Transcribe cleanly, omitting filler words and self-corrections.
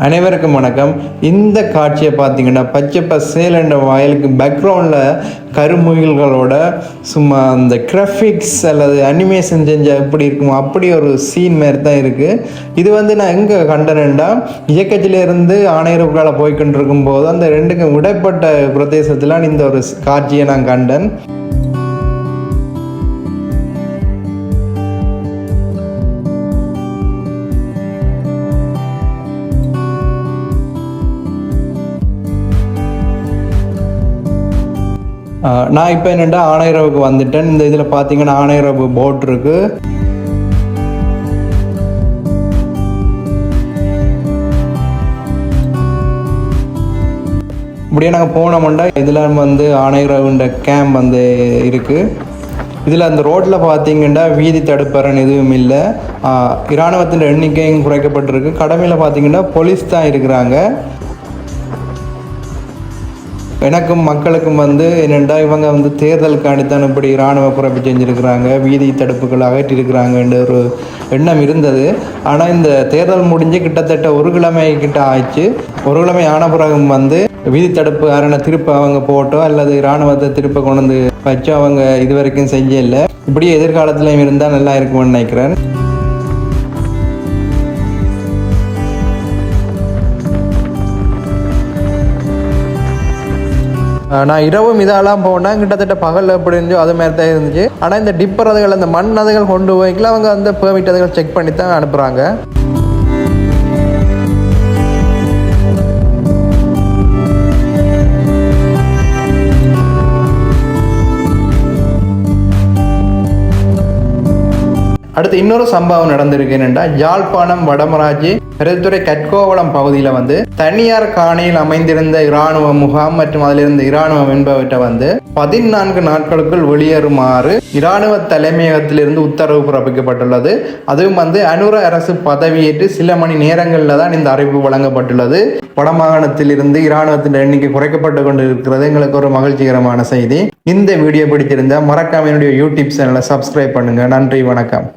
அனைவருக்கும் வணக்கம். இந்த காட்சியை பார்த்தீங்கன்னா பச்சை பசேல் என்ற வயலுக்கு பேக்ரவுண்டில் கருமுகில்களோட சும்மா அந்த கிராஃபிக்ஸ் அல்லது அனிமேஷன் செஞ்சால் எப்படி இருக்குமோ அப்படி ஒரு சீன் மாரி தான் இருக்குது. இது நான் எங்கே கண்டனேன்டா, இயக்கத்திலிருந்து ஆணையருக்குள்ளால் போய்கிட்டு இருக்கும்போது அந்த ரெண்டுக்கும் இடைப்பட்ட பிரதேசத்தில் இந்த ஒரு காட்சியை நான் கண்டேன். நான் இப்போ என்னென்னா ஆணையரவுக்கு வந்துட்டேன். இந்த இதில் பார்த்தீங்கன்னா ஆணையரவு போட் இருக்குது. இப்படியே நாங்கள் போனோம்னா இதில் ஆணையரவுன்ற கேம்ப் இருக்குது. இதில் அந்த ரோட்டில் பார்த்தீங்கன்னா வீதி தடுப்பறன் எதுவும் இல்லை. இராணுவத்தின் எண்ணிக்கையும் குறைக்கப்பட்டிருக்கு. கடமையில் பார்த்தீங்கன்னா போலீஸ் தான் இருக்கிறாங்க. எனக்கும் மக்களுக்கும் என்னென்னா இவங்க தேர்தலுக்காண்டித்தான் இப்படி இராணுவ குறைப்பு செஞ்சுருக்கிறாங்க, வீதி தடுப்புகள் அகற்றிருக்கிறாங்கன்ற ஒரு எண்ணம் இருந்தது. ஆனால் இந்த தேர்தல் முடிஞ்சு கிட்டத்தட்ட ஒரு கிழமை கிட்ட ஆயிடுச்சு. ஒரு கிழமை ஆன பிறகும் வீதி தடுப்பு அரணை திருப்ப அவங்க போட்டோ அல்லது இராணுவத்தை திருப்ப கொண்டு வச்சோ அவங்க இது வரைக்கும் செய்யலை. இப்படி எதிர்காலத்திலையும் இருந்தால் நல்லா இருக்கும்னு நினைக்கிறேன். நான் இரவும் இதெல்லாம் போனேன். கிட்டத்தட்ட பகல் எப்படி இருந்துச்சோ அது மாதிரி தான் இருந்துச்சு. ஆனால் இந்த டிப்பர் அதுகள் அந்த மண் அதுகள் கொண்டு போய்க்கல அவங்க பெர்மிட் அதுகள் செக் பண்ணி தான் அனுப்புகிறாங்க. அடுத்து இன்னொரு சம்பவம் நடந்திருக்கு. என்னென்னா யாழ்ப்பாணம் வடமராட்சி பெருத்துறை கட்கோவளம் பகுதியில் தனியார் காணியில் அமைந்திருந்த இராணுவ முகாம் மற்றும் அதிலிருந்த இராணுவம் என்பவற்றை 14 நாட்களுக்குள் வெளியேறுமாறு இராணுவ தலைமையகத்திலிருந்து உத்தரவு பிறப்பிக்கப்பட்டுள்ளது. அதுவும் அனுர அரசு பதவியேற்று சில மணி நேரங்களில் தான் இந்த அறிவிப்பு வழங்கப்பட்டுள்ளது. வடமாகாணத்தில் இருந்து இராணுவத்தின் எண்ணிக்கை குறைக்கப்பட்டு கொண்டு இருக்கிறது எங்களுக்கு ஒரு மகிழ்ச்சிகரமான செய்தி. இந்த வீடியோ பிடிச்சிருந்தா மறக்காம என்னுடைய யூடியூப் சேனலை சப்ஸ்கிரைப் பண்ணுங்க. நன்றி, வணக்கம்.